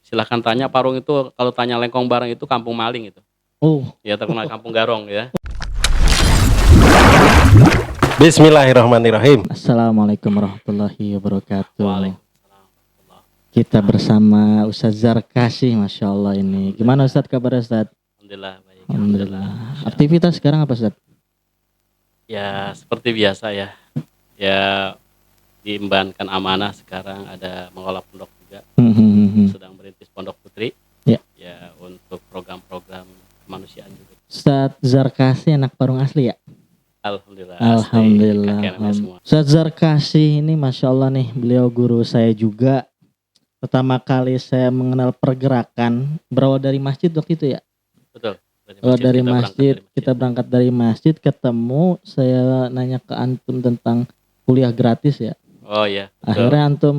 Silahkan tanya Parung itu kalau tanya Lengkong Bareng itu kampung maling itu. Oh, Ya terkenal kampung Garong ya. Bismillahirrahmanirrahim. Assalamualaikum warahmatullahi wabarakatuh. Waalaikumsalam. Kita bersama Ustadz Zarkasih, Masya Allah ini. Gimana Ustadz kabar Ustadz? Alhamdulillah baik. Alhamdulillah. Masya Allah. Aktivitas sekarang apa Ustadz? Ya seperti biasa ya. Ya diembankan amanah sekarang ada mengolah pondok juga. Sedang merintis pondok putri. Ya. Ya untuk program-program kemanusiaan juga. Ustadz Zarkasih anak Parung asli ya? Alhamdulillah. Alhamdulillah. Asli, kakek namanya semua. Ustadz Zarkasih ini Masya Allah nih, beliau guru saya juga. Pertama kali saya mengenal pergerakan berawal dari masjid waktu itu ya. Betul. Dari masjid, kita berangkat dari masjid, ketemu, saya nanya ke antum tentang kuliah gratis ya. Oh iya. Betul. Akhirnya antum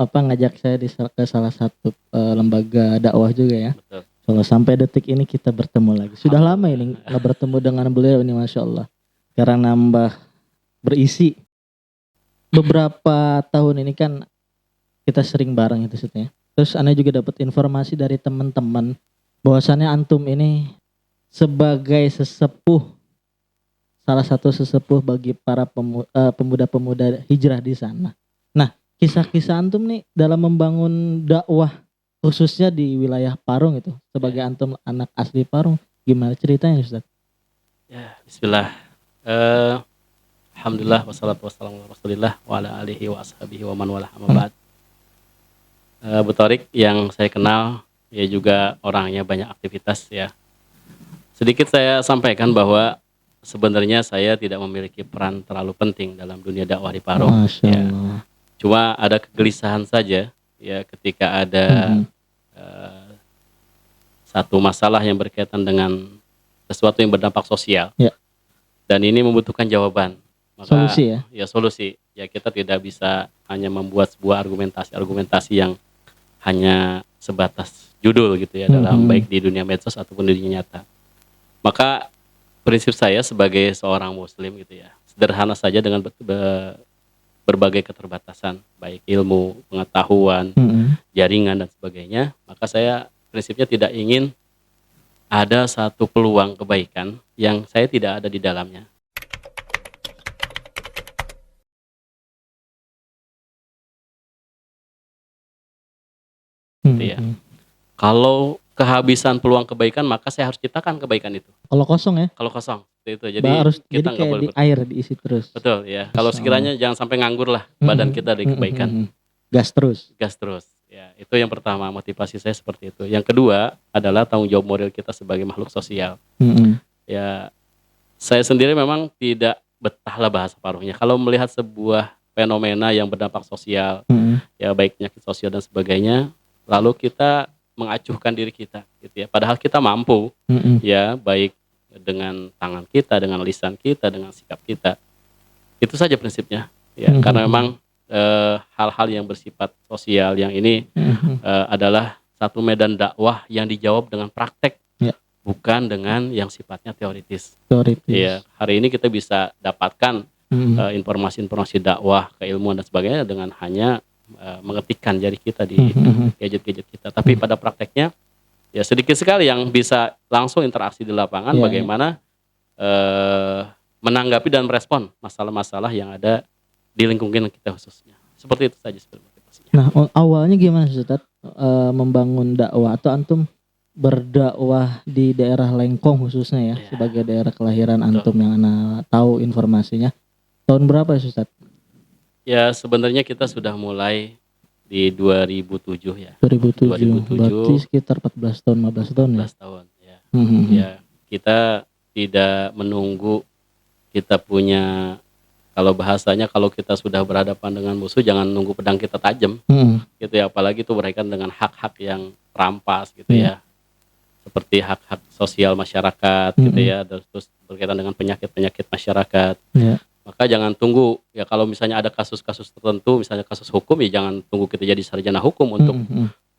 ngajak saya ke salah satu lembaga dakwah juga ya. Betul. Kalau sampai detik ini kita bertemu lagi. Sudah lama ini nggak bertemu dengan beliau ini, Masya Allah. Karena nambah berisi. Beberapa tahun ini kan kita sering bareng itu setnya. Terus Anda juga dapat informasi dari teman-teman bahwasannya antum ini sebagai sesepuh, salah satu sesepuh bagi para pemuda-pemuda hijrah di sana. Nah, kisah-kisah antum nih dalam membangun dakwah khususnya di wilayah Parung itu, sebagai antum anak asli Parung, gimana ceritanya Ustaz? Ya, bismillah. Alhamdulillah wassalatu wassalamu ala Rasulillah wa ala alihi wa ashabihi wa man walah amma ba'd. Bu Thorik yang saya kenal ya juga orangnya banyak aktivitas ya. Sedikit saya sampaikan bahwa sebenarnya saya tidak memiliki peran terlalu penting dalam dunia dakwah di Parung. Masya Ya. Allah. Cuma ada kegelisahan saja ya ketika ada satu masalah yang berkaitan dengan sesuatu yang berdampak sosial. Ya. Dan ini membutuhkan jawaban. Maka, Solusi ya? Ya solusi. Ya kita tidak bisa hanya membuat sebuah argumentasi yang hanya sebatas judul gitu ya dalam baik di dunia medsos ataupun di dunia nyata. Maka prinsip saya sebagai seorang muslim gitu ya, sederhana saja dengan berbagai keterbatasan, baik ilmu, pengetahuan, jaringan dan sebagainya, maka saya prinsipnya tidak ingin ada satu peluang kebaikan yang saya tidak ada di dalamnya. Gitu ya. Kalau kehabisan peluang kebaikan, maka saya harus ciptakan kebaikan itu. Kalau kosong ya? Kalau kosong, itu. Jadi Harus kita jadi nggak kayak boleh di air diisi terus. Betul ya. Kalau sekiranya jangan sampai nganggur lah badan kita dari kebaikan. Gas terus. Gas terus. Ya, itu yang pertama, motivasi saya seperti itu. Yang kedua adalah tanggung jawab moral kita sebagai makhluk sosial. Ya, saya sendiri memang tidak betah lah bahasa Parungnya. Kalau melihat sebuah fenomena yang berdampak sosial, ya baik penyakit sosial dan sebagainya, lalu kita mengacuhkan diri kita gitu ya. Padahal kita mampu ya, baik dengan tangan kita, dengan lisan kita, dengan sikap kita. Itu saja prinsipnya ya. Karena memang hal-hal yang bersifat sosial yang ini adalah satu medan dakwah yang dijawab dengan praktek, bukan dengan yang sifatnya teoritis. Ya, hari ini kita bisa dapatkan informasi-informasi dakwah, keilmuan dan sebagainya dengan hanya mengetikkan jari kita di gadget-gadget kita. Tapi pada prakteknya ya sedikit sekali yang bisa langsung interaksi di lapangan, bagaimana menanggapi dan merespon masalah-masalah yang ada di lingkungan kita khususnya. Seperti itu saja sebenarnya. Nah, awalnya gimana Ustaz membangun dakwah, atau antum berdakwah di daerah Lengkong khususnya ya, sebagai daerah kelahiran antum yang ana tahu informasinya. Tahun berapa Ustaz? Ya sebenarnya kita sudah mulai di 2007 ya. 2007. Berarti sekitar 14 tahun, 15 tahun ya. 14 tahun ya. Ya, kita tidak menunggu kita punya, kalau bahasanya kalau kita sudah berhadapan dengan musuh jangan nunggu pedang kita tajam. Gitu ya, apalagi itu berkaitan dengan hak-hak yang rampas gitu ya. Seperti hak-hak sosial masyarakat gitu ya, terus berkaitan dengan penyakit-penyakit masyarakat. Maka jangan tunggu ya, kalau misalnya ada kasus-kasus tertentu, misalnya kasus hukum, ya jangan tunggu kita jadi sarjana hukum untuk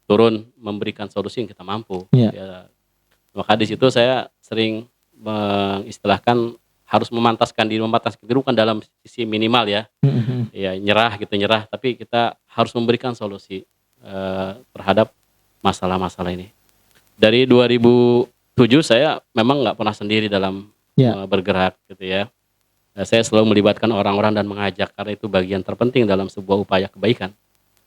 turun memberikan solusi yang kita mampu. Ya, maka di situ saya sering mengistilahkan harus memamtaskan diri bukan dalam sisi minimal ya, ya nyerah, tapi kita harus memberikan solusi terhadap masalah-masalah ini. Dari 2007 saya memang nggak pernah sendiri dalam bergerak gitu ya. Saya selalu melibatkan orang-orang dan mengajak, karena itu bagian terpenting dalam sebuah upaya kebaikan.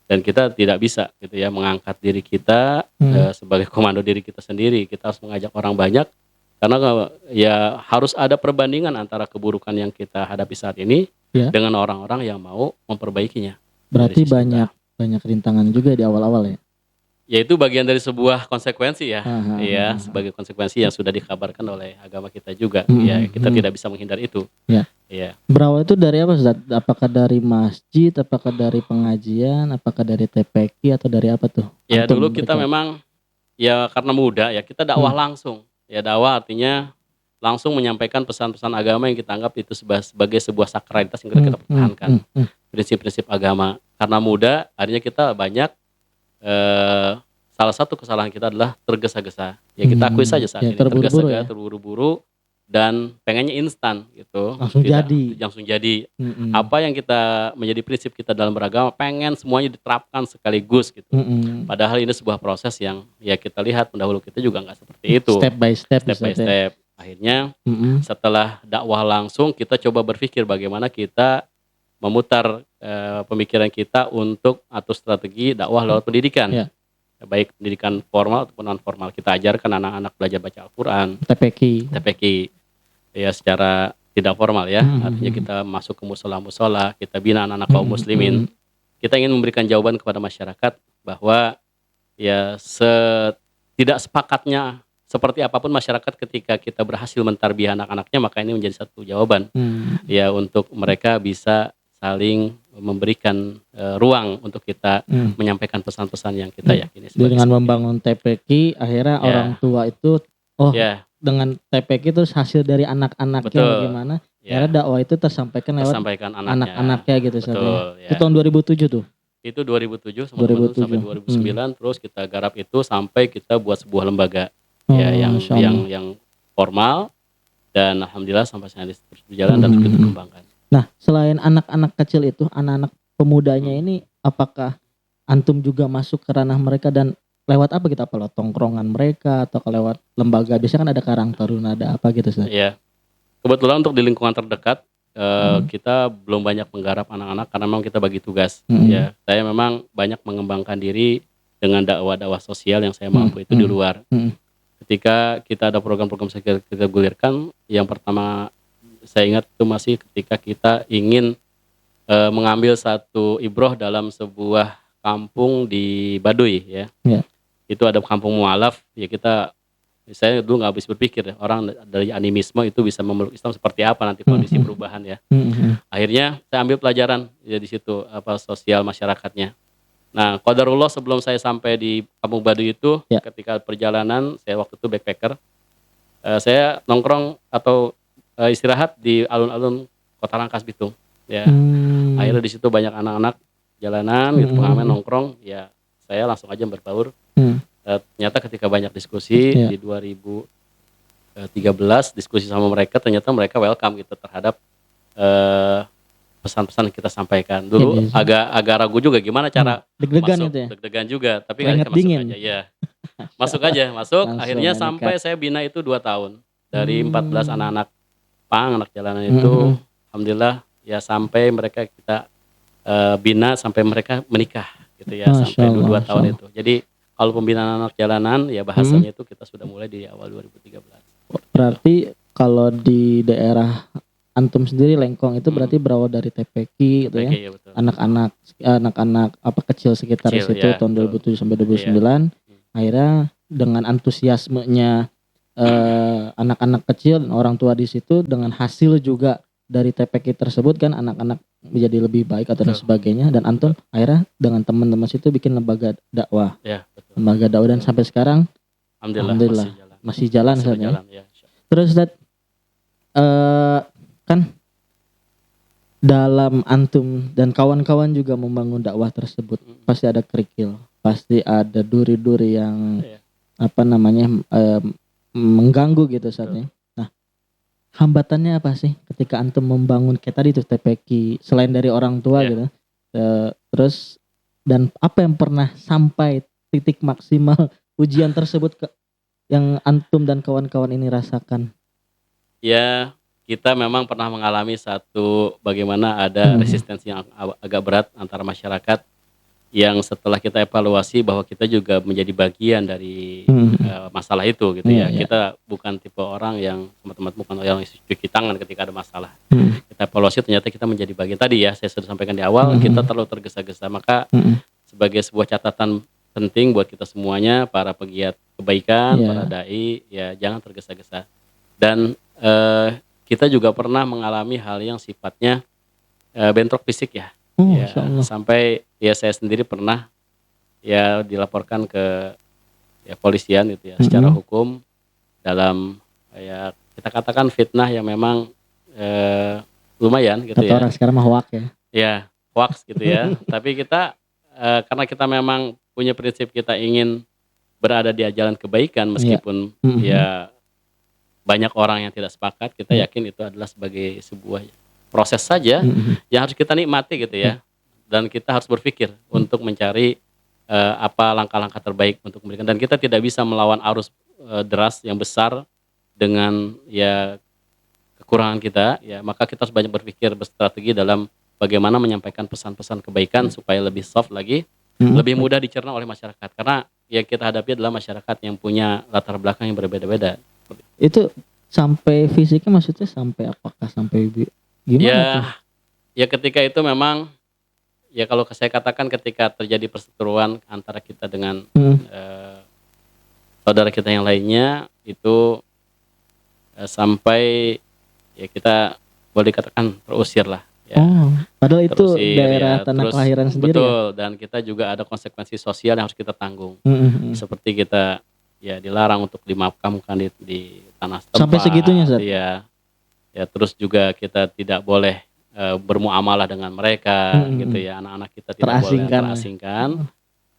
Dan kita tidak bisa gitu ya mengangkat diri kita sebagai komando diri kita sendiri. Kita harus mengajak orang banyak, karena ya harus ada perbandingan antara keburukan yang kita hadapi saat ini dengan orang-orang yang mau memperbaikinya. Berarti banyak rintangan juga di awal-awal ya. Ya itu bagian dari sebuah konsekuensi ya. Ya, sebagai konsekuensi yang sudah dikabarkan oleh agama kita juga. Ya, kita tidak bisa menghindari itu. Ya. Berawal itu dari apa, Ustaz? Apakah dari masjid, apakah dari pengajian, apakah dari TPQ atau dari apa tuh? Ya, dulu kita memang ya karena muda ya, kita dakwah langsung. Ya, dakwah artinya langsung menyampaikan pesan-pesan agama yang kita anggap itu sebagai sebuah sakralitas yang kita pertahankan. Prinsip-prinsip agama. Karena muda, artinya kita banyak salah satu kesalahan kita adalah tergesa-gesa. Ya kita akui saja saat ini tergesa-gesa, terburu-buru dan pengennya instan gitu. Langsung jadi. Apa yang kita menjadi prinsip kita dalam beragama, pengen semuanya diterapkan sekaligus gitu. Padahal ini sebuah proses yang ya kita lihat pendahulu kita juga nggak seperti itu. Step by step. Akhirnya setelah dakwah langsung, kita coba berpikir bagaimana kita memutar pemikiran kita untuk atur strategi dakwah lewat pendidikan, baik pendidikan formal ataupun non formal. Kita ajarkan anak-anak belajar baca Al-Quran, TPQ, ya secara tidak formal ya. Artinya kita masuk ke musola, kita bina anak-anak kaum muslimin. Kita ingin memberikan jawaban kepada masyarakat bahwa ya tidak sepakatnya seperti apapun masyarakat ketika kita berhasil mentarbiah anak-anaknya, maka ini menjadi satu jawaban ya untuk mereka bisa saling memberikan ruang untuk kita menyampaikan pesan-pesan yang kita yakini. Dengan membangun TPQ, akhirnya orang tua itu dengan TPQ itu hasil dari anak-anaknya bagaimana? Akhirnya dakwah itu tersampaikan lewat anak-anaknya gitu. Itu tahun 2007 tuh. Itu 2007 sampai 2009, terus kita garap itu sampai kita buat sebuah lembaga yang formal, dan alhamdulillah sampai saat ini terus berjalan dan terus dikembangkan. Nah, selain anak-anak kecil itu, anak-anak pemudanya ini, apakah antum juga masuk ke ranah mereka dan lewat apa kita? Lewat tongkrongan mereka atau lewat lembaga? Biasanya kan ada Karang Taruna, ada apa gitu, Ustaz? Iya. Kebetulan untuk di lingkungan terdekat kita belum banyak menggarap anak-anak karena memang kita bagi tugas. Ya, saya memang banyak mengembangkan diri dengan dakwah-dakwah sosial yang saya mampu itu di luar. Ketika kita ada program-program kita gulirkan, yang pertama saya ingat itu masih ketika kita ingin mengambil satu ibroh dalam sebuah kampung di Baduy ya. Itu ada kampung mualaf ya, saya dulu nggak habis berpikir orang dari animisme itu bisa memeluk Islam seperti apa nanti kondisi perubahan ya. Akhirnya saya ambil pelajaran ya di situ apa sosial masyarakatnya. Nah, qadarullah sebelum saya sampai di kampung Baduy itu ketika perjalanan saya waktu itu backpacker, saya nongkrong atau istirahat di alun-alun Kota Rangkas Bitung ya. Akhirnya di situ banyak anak-anak jalanan gitu, pengamen nongkrong ya, saya langsung aja berbaur. Ternyata ketika banyak diskusi di 2013 diskusi sama mereka, ternyata mereka welcome gitu terhadap pesan-pesan yang kita sampaikan. Dulu agak ragu juga gimana cara deg-degan masuk, deg-degan juga, tapi kan masuk aja ya. masuk akhirnya sampai saya bina itu 2 tahun. Dari 14 anak-anak anak jalanan itu alhamdulillah ya, sampai mereka kita bina sampai mereka menikah gitu ya, sampai 2 tahun itu. Jadi kalau pembinaan anak jalanan ya bahasanya itu kita sudah mulai di awal 2013. Berarti kalau di daerah antum sendiri Lengkong itu berarti berawal dari TPQ gitu ya. Ya, anak-anak apa kecil sekitar situ ya, tahun 2007 sampai 2009. Akhirnya dengan antusiasmenya anak-anak kecil dan orang tua di situ, dengan hasil juga dari TPQ tersebut kan anak-anak menjadi lebih baik atau dan sebagainya, dan antum akhirnya dengan teman-teman situ bikin lembaga dakwah. Lembaga dakwah dan sampai sekarang alhamdulillah masih jalan saja. Terus Ustaz, kan dalam antum dan kawan-kawan juga membangun dakwah tersebut pasti ada kerikil, pasti ada duri-duri yang mengganggu gitu saatnya. Nah, hambatannya apa sih ketika antum membangun kayak tadi tuh TPQ selain dari orang tua gitu? Terus dan apa yang pernah sampai titik maksimal ujian tersebut yang antum dan kawan-kawan ini rasakan? Ya, kita memang pernah mengalami satu bagaimana ada resistensi yang agak berat antara masyarakat yang setelah kita evaluasi bahwa kita juga menjadi bagian dari masalah itu gitu ya. Kita bukan tipe orang yang teman-teman bukan orang yang cuci tangan ketika ada masalah. Kita evaluasi ternyata kita menjadi bagian tadi ya, saya sudah sampaikan di awal, kita terlalu tergesa-gesa. Maka sebagai sebuah catatan penting buat kita semuanya, para pegiat kebaikan, para dai, ya jangan tergesa-gesa. Dan kita juga pernah mengalami hal yang sifatnya bentrok fisik ya. Ya, sampai ya saya sendiri pernah ya dilaporkan ke ya polisian gitu ya secara hukum dalam ya kita katakan fitnah yang memang lumayan gitu kata ya. Orang sekarang mah hoax ya. Ya, hoax gitu ya. Tapi kita karena kita memang punya prinsip kita ingin berada di jalan kebaikan meskipun ya banyak orang yang tidak sepakat, kita yakin itu adalah sebagai sebuah proses saja yang harus kita nikmati gitu ya. Dan kita harus berpikir untuk mencari apa langkah-langkah terbaik untuk memberikan. Dan kita tidak bisa melawan arus deras yang besar dengan ya kekurangan kita ya, maka kita harus banyak berpikir, berstrategi dalam bagaimana menyampaikan pesan-pesan kebaikan supaya lebih soft lagi, lebih mudah dicerna oleh masyarakat. Karena yang kita hadapi adalah masyarakat yang punya latar belakang yang berbeda-beda. Itu sampai fisiknya maksudnya sampai apakah sampai gimana ya, tuh? Ya ketika itu memang ya kalau saya katakan ketika terjadi perseteruan antara kita dengan saudara kita yang lainnya itu sampai ya kita boleh dikatakan terusir lah ya. Padahal itu Terusir, daerah ya, tanah terus, kelahiran sendiri betul, ya? dan kita juga ada konsekuensi sosial yang harus kita tanggung. Seperti kita ya dilarang untuk dimakamkan di tanah setempat. Sampai segitunya, Zat? Iya. Ya terus juga kita tidak boleh bermuamalah dengan mereka gitu ya, anak-anak kita tidak boleh terasingkan.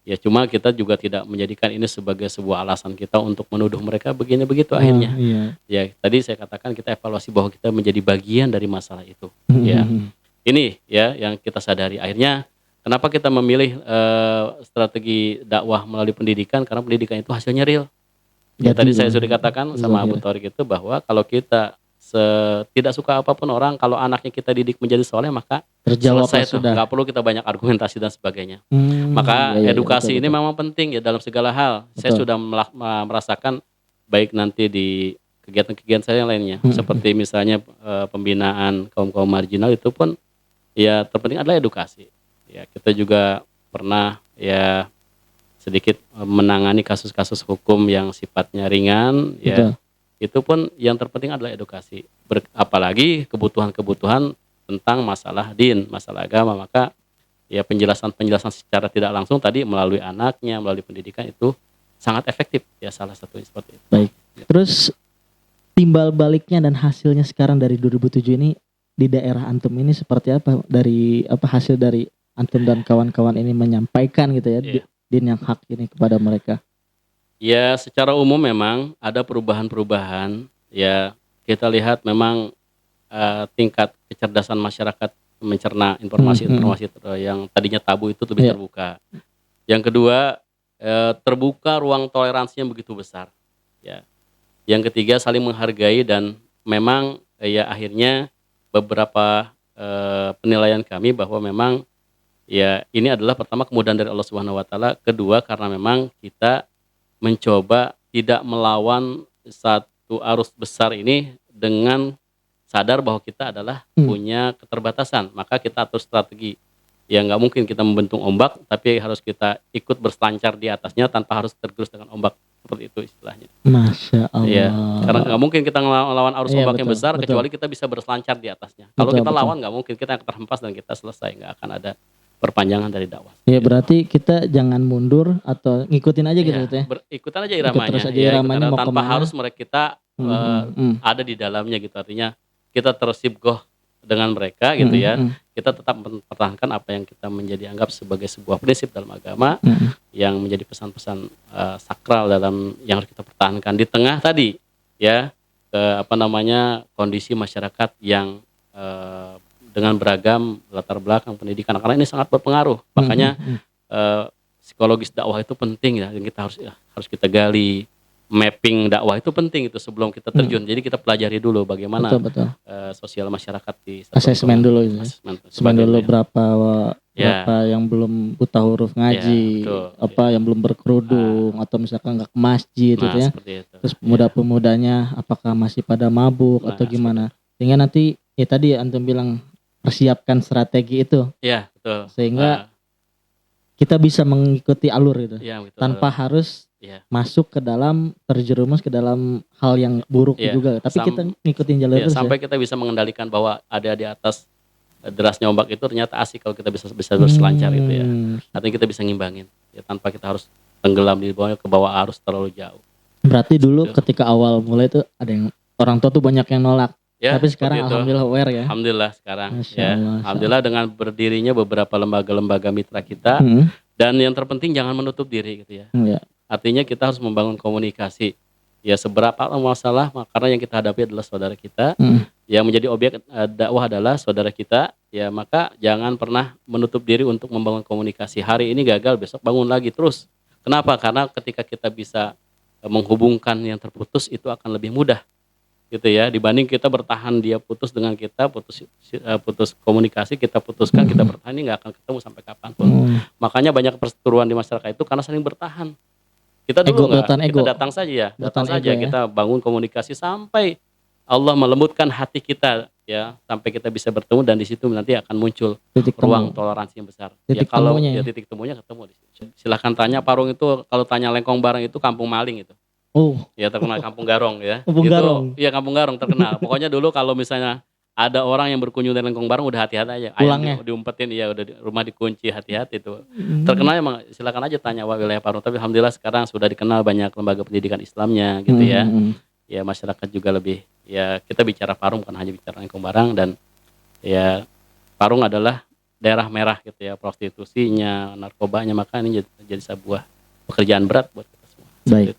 Ya cuma kita juga tidak menjadikan ini sebagai sebuah alasan kita untuk menuduh mereka begini begitu akhirnya. Ya tadi saya katakan kita evaluasi bahwa kita menjadi bagian dari masalah itu. Ya ini ya yang kita sadari akhirnya. Kenapa kita memilih strategi dakwah melalui pendidikan? Karena pendidikan itu hasilnya real. Ya tadi saya sudah katakan sama Abu Thorik itu bahwa kalau kita tidak suka apapun orang, kalau anaknya kita didik menjadi soleh maka terjawab selesai tuh, nggak perlu kita banyak argumentasi dan sebagainya. Maka edukasi ini memang penting ya dalam segala hal. Saya sudah merasakan baik nanti di kegiatan-kegiatan saya yang lainnya, seperti misalnya pembinaan kaum marginal itu pun ya terpenting adalah edukasi. Ya kita juga pernah ya sedikit menangani kasus-kasus hukum yang sifatnya ringan ya. Itu pun yang terpenting adalah edukasi. Apalagi kebutuhan-kebutuhan tentang masalah din, masalah agama, maka ya penjelasan-penjelasan secara tidak langsung tadi melalui anaknya, melalui pendidikan itu sangat efektif ya, salah satunya seperti itu. Baik. Terus timbal baliknya dan hasilnya sekarang dari 2007 ini di daerah antum ini seperti apa? Dari apa hasil dari antum dan kawan-kawan ini menyampaikan gitu ya din yang hak ini kepada mereka? Ya secara umum memang ada perubahan-perubahan ya, kita lihat memang tingkat kecerdasan masyarakat mencerna informasi-informasi yang tadinya tabu itu lebih terbuka. Yang kedua terbuka ruang toleransinya begitu besar ya. Yang ketiga saling menghargai dan memang ya akhirnya beberapa penilaian kami bahwa memang ya ini adalah pertama kemudahan dari Allah Subhanahu wa taala, kedua karena memang kita mencoba tidak melawan satu arus besar ini dengan sadar bahwa kita adalah punya keterbatasan, maka kita atur strategi. Ya nggak mungkin kita membentuk ombak, tapi harus kita ikut berselancar di atasnya tanpa harus tergerus dengan ombak, seperti itu istilahnya. Masya Allah. Ya, karena nggak mungkin kita melawan arus ombak yang besar kecuali kita bisa berselancar di atasnya. Kalau kita lawan nggak mungkin, kita terhempas dan kita selesai, nggak akan ada perpanjangan dari dakwah. Ya berarti kita jangan mundur atau ngikutin aja gitu ya. Ikutan aja iramanya. Terus aja iramanya mau tanpa kemana. harus mereka kita ada di dalamnya gitu. Artinya kita tersibgoh dengan mereka gitu ya. Kita tetap mempertahankan apa yang kita menjadi anggap sebagai sebuah prinsip dalam agama yang menjadi pesan-pesan sakral dalam yang harus kita pertahankan di tengah tadi ya kondisi masyarakat yang dengan beragam latar belakang pendidikan, karena ini sangat berpengaruh. Makanya psikologis dakwah itu penting ya, yang kita harus kita gali. Mapping dakwah itu penting itu sebelum kita terjun. Jadi kita pelajari dulu bagaimana Betul. sosial masyarakat di satu Asesmen dulu itu. Asesmen dulu ya. berapa yang belum buta huruf ngaji, yang belum berkerudung atau misalkan nggak ke masjid gitu ya. Itu. Terus pemuda-pemudanya apakah masih pada mabuk atau gimana. Sehingga nanti ya tadi antum bilang persiapkan strategi itu. Iya, betul. Sehingga kita bisa mengikuti alur itu. Ya, betul. Tanpa harus masuk ke dalam, terjerumus ke dalam hal yang buruk juga. Tapi kita ngikutin jalur terus sampai kita bisa mengendalikan bahwa ada di atas derasnya ombak itu ternyata asik kalau kita bisa berselancar itu ya. Artinya kita bisa ngimbangin ya, tanpa kita harus tenggelam di bawah ke bawah arus terlalu jauh. Berarti dulu ketika awal mulai itu ada yang orang tua tuh banyak yang nolak. Ya, tapi sekarang alhamdulillah aware ya. Alhamdulillah sekarang alhamdulillah dengan berdirinya beberapa lembaga-lembaga mitra kita dan yang terpenting jangan menutup diri gitu ya. Artinya kita harus membangun komunikasi. Ya seberapa masalah karena yang kita hadapi adalah saudara kita. Yang menjadi objek dakwah adalah saudara kita. Ya maka jangan pernah menutup diri untuk membangun komunikasi. Hari ini gagal, besok bangun lagi terus. Kenapa? Karena ketika kita bisa menghubungkan yang terputus itu akan lebih mudah. Gitu ya, dibanding kita bertahan dia putus dengan kita, putus komunikasi, kita putuskan, kita bertahan, ini nggak akan ketemu sampai kapanpun. Makanya banyak perseteruan di masyarakat itu karena saling bertahan. Kita dulu kita datang saja kita bangun komunikasi sampai Allah melembutkan hati kita ya, sampai kita bisa bertemu dan di situ nanti akan muncul ruang toleransi yang besar. Kalau titik temunya ketemu di situ. Silahkan tanya Parung itu, kalau tanya Lengkong Bareng itu kampung maling itu. Ya terkenal Kampung Garong ya. Iya Kampung Garong terkenal. Pokoknya dulu kalau misalnya ada orang yang berkunjung dari Lengkong Bareng udah hati-hati aja. Ayam diumpetin, udah rumah dikunci, hati-hati itu. Terkenal emang, silakan aja tanya wilayah Parung. Tapi alhamdulillah sekarang sudah dikenal banyak lembaga pendidikan Islamnya gitu ya. Ya masyarakat juga lebih, ya kita bicara Parung bukan hanya bicara Lengkong Bareng, dan ya Parung adalah daerah merah gitu ya, prostitusinya, narkobanya, maka ini jadi sebuah pekerjaan berat buat kita semua. Baik.